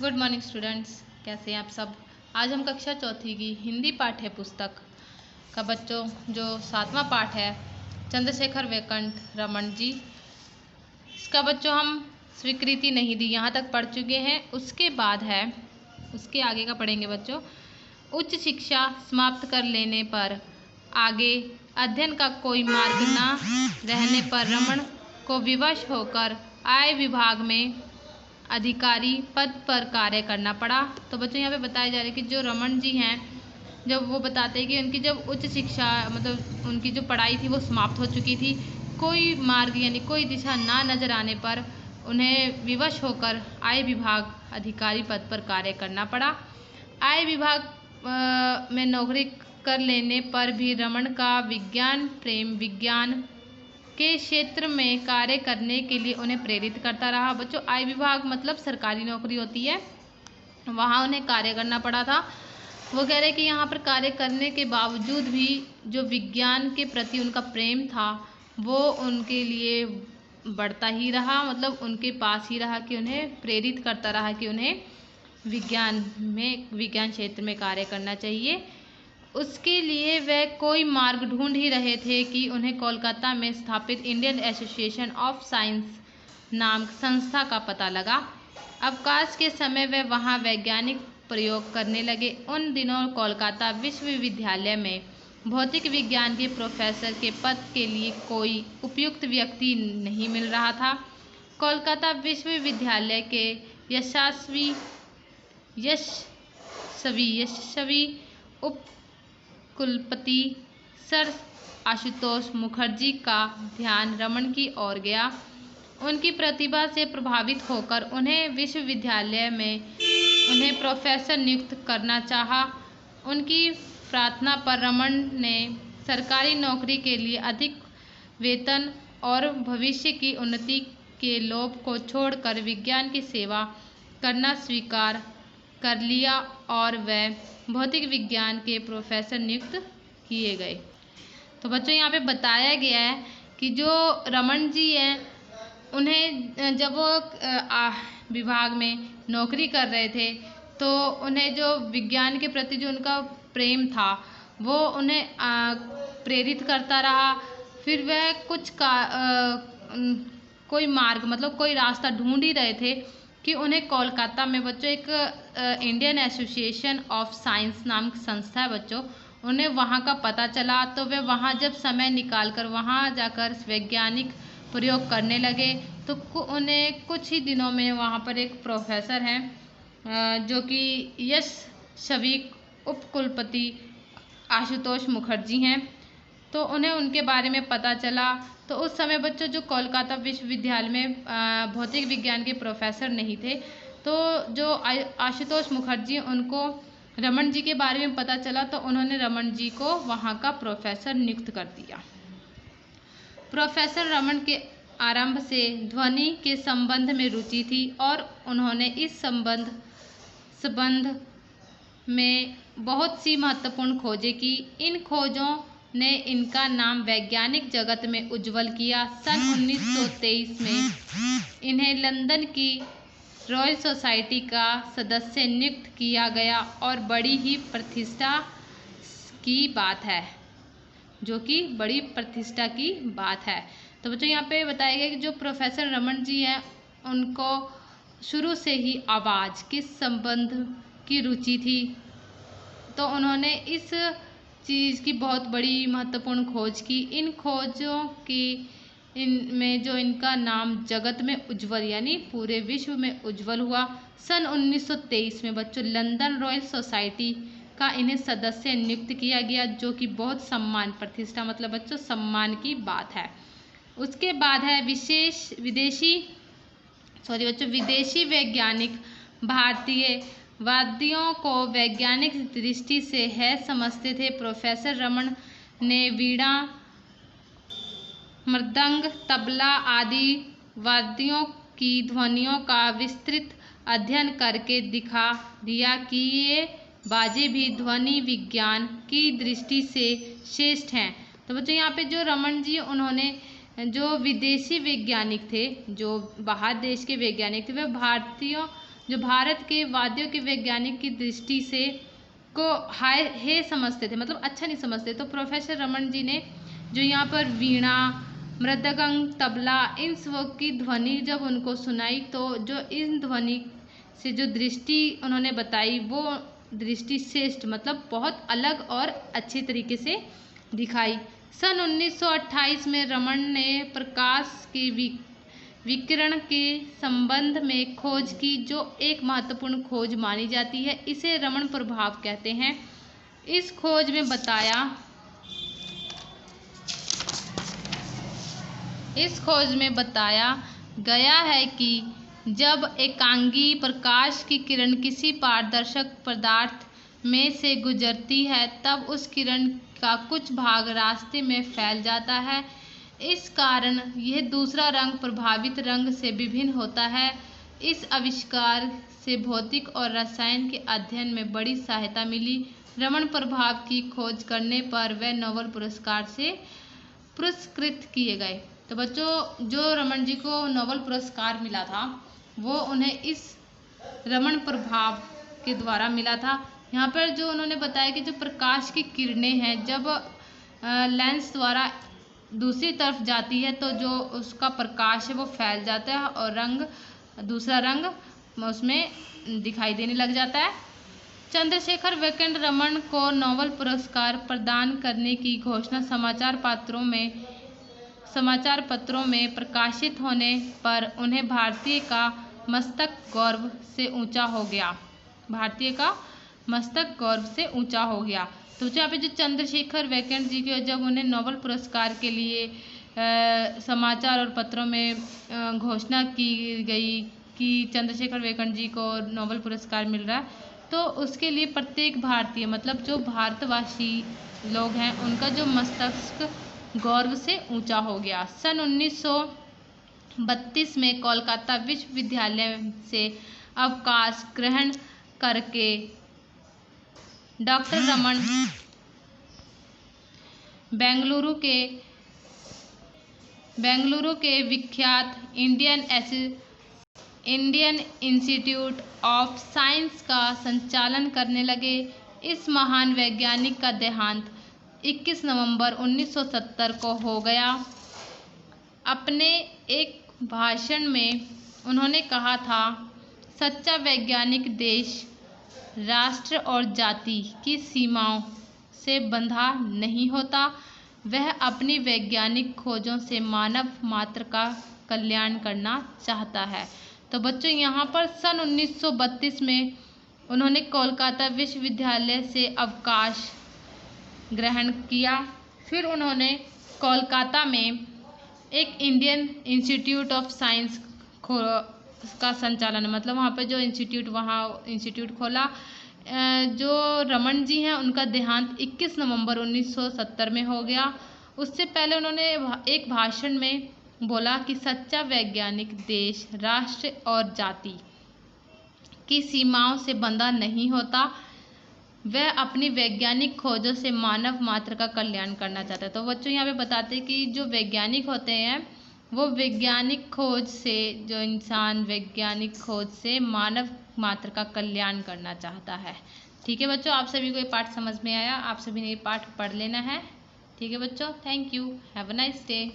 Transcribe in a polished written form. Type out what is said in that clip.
Good morning students, कैसे हैं आप सब। आज हम कक्षा चौथी की हिंदी पाठ्य पुस्तक का बच्चों जो 7वां पाठ है चंद्रशेखर वेंकट रमन जी, इसका बच्चों हम स्वीकृति नहीं दी यहाँ तक पढ़ चुके हैं। उसके बाद है, उसके आगे का पढ़ेंगे बच्चों। उच्च शिक्षा समाप्त कर लेने पर आगे अध्ययन का कोई मार्ग न रहने पर रमन को विवश होकर आय विभाग में अधिकारी पद पर कार्य करना पड़ा। तो बच्चों यहाँ पे बताया जा रहा है कि जो रमन जी हैं, जब वो बताते हैं कि उनकी जब उच्च शिक्षा मतलब उनकी जो पढ़ाई थी वो समाप्त हो चुकी थी, कोई मार्ग यानी कोई दिशा ना नजर आने पर उन्हें विवश होकर आय विभाग अधिकारी पद पर कार्य करना पड़ा। आय विभाग में नौकरी कर लेने पर भी रमन का विज्ञान प्रेम विज्ञान के क्षेत्र में कार्य करने के लिए उन्हें प्रेरित करता रहा। बच्चों आय विभाग मतलब सरकारी नौकरी होती है, वहाँ उन्हें कार्य करना पड़ा था। वो कह रहे कि यहाँ पर कार्य करने के बावजूद भी जो विज्ञान के प्रति उनका प्रेम था वो उनके लिए बढ़ता ही रहा, मतलब उनके पास ही रहा कि उन्हें प्रेरित करता रहा कि उन्हें विज्ञान क्षेत्र में कार्य करना चाहिए। उसके लिए वह कोई मार्ग ढूंढ ही रहे थे कि उन्हें कोलकाता में स्थापित इंडियन एसोसिएशन ऑफ साइंस नाम संस्था का पता लगा। अवकाश के समय वह वहां वैज्ञानिक प्रयोग करने लगे। उन दिनों कोलकाता विश्वविद्यालय में भौतिक विज्ञान के प्रोफेसर के पद के लिए कोई उपयुक्त व्यक्ति नहीं मिल रहा था। कोलकाता विश्वविद्यालय के यशस्वी उप कुलपति सर आशुतोष मुखर्जी का ध्यान रमन की ओर गया। उनकी प्रतिभा से प्रभावित होकर उन्हें विश्वविद्यालय में उन्हें प्रोफेसर नियुक्त करना चाहा। उनकी प्रार्थना पर रमन ने सरकारी नौकरी के लिए अधिक वेतन और भविष्य की उन्नति के लोभ को छोड़कर विज्ञान की सेवा करना स्वीकार कर लिया और वह भौतिक विज्ञान के प्रोफेसर नियुक्त किए गए। तो बच्चों यहाँ पे बताया गया है कि जो रमन जी हैं उन्हें जब वो विभाग में नौकरी कर रहे थे तो उन्हें जो विज्ञान के प्रति जो उनका प्रेम था वो उन्हें प्रेरित करता रहा। फिर वह कोई मार्ग मतलब कोई रास्ता ढूंढ ही रहे थे कि उन्हें कोलकाता में बच्चों एक इंडियन एसोसिएशन ऑफ साइंस नाम की संस्था है बच्चों, उन्हें वहाँ का पता चला। तो वे वहाँ जब समय निकाल कर वहाँ जाकर वैज्ञानिक प्रयोग करने लगे तो उन्हें कुछ ही दिनों में वहाँ पर एक प्रोफेसर हैं जो कि यशस्वी उपकुलपति आशुतोष मुखर्जी हैं, तो उन्हें उनके बारे में पता चला। तो उस समय बच्चों जो कोलकाता विश्वविद्यालय में भौतिक विज्ञान के प्रोफेसर नहीं थे, तो जो आशुतोष मुखर्जी उनको रमन जी के बारे में पता चला तो उन्होंने रमन जी को वहाँ का प्रोफेसर नियुक्त कर दिया। प्रोफेसर रमन के आरंभ से ध्वनि के संबंध में रुचि थी और उन्होंने इस संबंध में बहुत सी महत्वपूर्ण खोजें की। इन खोजों ने इनका नाम वैज्ञानिक जगत में उज्जवल किया। सन 1923 में इन्हें लंदन की रॉयल सोसाइटी का सदस्य नियुक्त किया गया और बड़ी ही प्रतिष्ठा की बात है, जो कि बड़ी प्रतिष्ठा की बात है। तो बच्चों यहाँ पे बताया गया कि जो प्रोफेसर रमन जी हैं उनको शुरू से ही आवाज़ के संबंध की रुचि थी, तो उन्होंने इस चीज़ की बहुत बड़ी महत्वपूर्ण खोज की। इन खोजों की इनमें जो इनका नाम जगत में उज्जवल यानी पूरे विश्व में उज्जवल हुआ। सन 1923 में बच्चों लंदन रॉयल सोसाइटी का इन्हें सदस्य नियुक्त किया गया, जो कि बहुत सम्मान प्रतिष्ठा मतलब बच्चों सम्मान की बात है। उसके बाद है विदेशी वैज्ञानिक भारतीय वाद्यों को वैज्ञानिक दृष्टि से है समझते थे। प्रोफेसर रमन ने वीणा मृदंग तबला आदि वाद्यों की ध्वनियों का विस्तृत अध्ययन करके दिखा दिया कि ये बाजे भी ध्वनि विज्ञान की दृष्टि से श्रेष्ठ हैं। तो बच्चों यहाँ पे जो रमन जी उन्होंने जो विदेशी वैज्ञानिक थे, जो बाहर देश के वैज्ञानिक थे, वह भारतीयों जो भारत के वाद्यों के वैज्ञानिक की दृष्टि से को हाय हे समझते थे, मतलब अच्छा नहीं समझते। तो प्रोफेसर रमन जी ने जो यहाँ पर वीणा, मृदंगम, तबला, इन सब की ध्वनि जब उनको सुनाई, तो जो इन ध्वनि से जो दृष्टि उन्होंने बताई वो दृष्टि श्रेष्ठ, मतलब बहुत अलग और अच्छी तरीके से दिखाई। सन 1928 में रमन ने प्रकाश के विकिरण के संबंध में खोज की, जो एक महत्वपूर्ण खोज मानी जाती है। इसे रमन प्रभाव कहते हैं। इस खोज में बताया गया है कि जब एकांगी प्रकाश की किरण किसी पारदर्शक पदार्थ में से गुजरती है, तब उस किरण का कुछ भाग रास्ते में फैल जाता है। इस कारण यह दूसरा रंग प्रभावित रंग से विभिन्न होता है। इस आविष्कार से भौतिक और रसायन के अध्ययन में बड़ी सहायता मिली। रमन प्रभाव की खोज करने पर वे नोबेल पुरस्कार से पुरस्कृत किए गए। तो बच्चों, जो रमन जी को नोबेल पुरस्कार मिला था वो उन्हें इस रमन प्रभाव के द्वारा मिला था। यहाँ पर जो उन्होंने बताया कि जो प्रकाश की किरणें हैं, जब लेंस द्वारा दूसरी तरफ जाती है तो जो उसका प्रकाश है वो फैल जाता है और दूसरा रंग उसमें दिखाई देने लग जाता है। चंद्रशेखर वेंकट रमन को नोबेल पुरस्कार प्रदान करने की घोषणा समाचार पत्रों में प्रकाशित होने पर उन्हें भारतीय का मस्तक गौरव से ऊंचा हो गया। तो यहाँ पे जो चंद्रशेखर वेंकट जी के जब उन्हें नोबेल पुरस्कार के लिए समाचार और पत्रों में घोषणा की गई कि चंद्रशेखर वेंकट जी को नोबेल पुरस्कार मिल रहा है, तो उसके लिए प्रत्येक भारतीय, मतलब जो भारतवासी लोग हैं, उनका जो मस्तक गौरव से ऊंचा हो गया। सन 1932 में कोलकाता विश्वविद्यालय से अवकाश ग्रहण करके डॉक्टर रमन बेंगलुरु के विख्यात इंडियन इंस्टीट्यूट ऑफ साइंस का संचालन करने लगे। इस महान वैज्ञानिक का देहांत 21 नवंबर 1970 को हो गया। अपने एक भाषण में उन्होंने कहा था, सच्चा वैज्ञानिक देश, राष्ट्र और जाति की सीमाओं से बंधा नहीं होता। वह अपनी वैज्ञानिक खोजों से मानव मात्र का कल्याण करना चाहता है। तो बच्चों, यहाँ पर सन 1932 में उन्होंने कोलकाता विश्वविद्यालय से अवकाश ग्रहण किया। फिर उन्होंने कोलकाता में एक इंडियन इंस्टीट्यूट ऑफ साइंस का संचालन, मतलब वहाँ पे जो इंस्टीट्यूट खोला। जो रमन जी हैं उनका देहांत 21 नवंबर 1970 में हो गया। उससे पहले उन्होंने एक भाषण में बोला कि सच्चा वैज्ञानिक देश, राष्ट्र और जाति की सीमाओं से बंधा नहीं होता। वह अपनी वैज्ञानिक खोजों से मानव मात्र का कल्याण करना चाहता है। तो बच्चों, यहाँ पे बताते हैं कि जो वैज्ञानिक होते हैं वो वैज्ञानिक खोज से मानव मात्र का कल्याण करना चाहता है। ठीक है बच्चों, आप सभी को ये पाठ समझ में आया? आप सभी ने ये पाठ पढ़ लेना है। ठीक है बच्चों, thank you, have a nice day.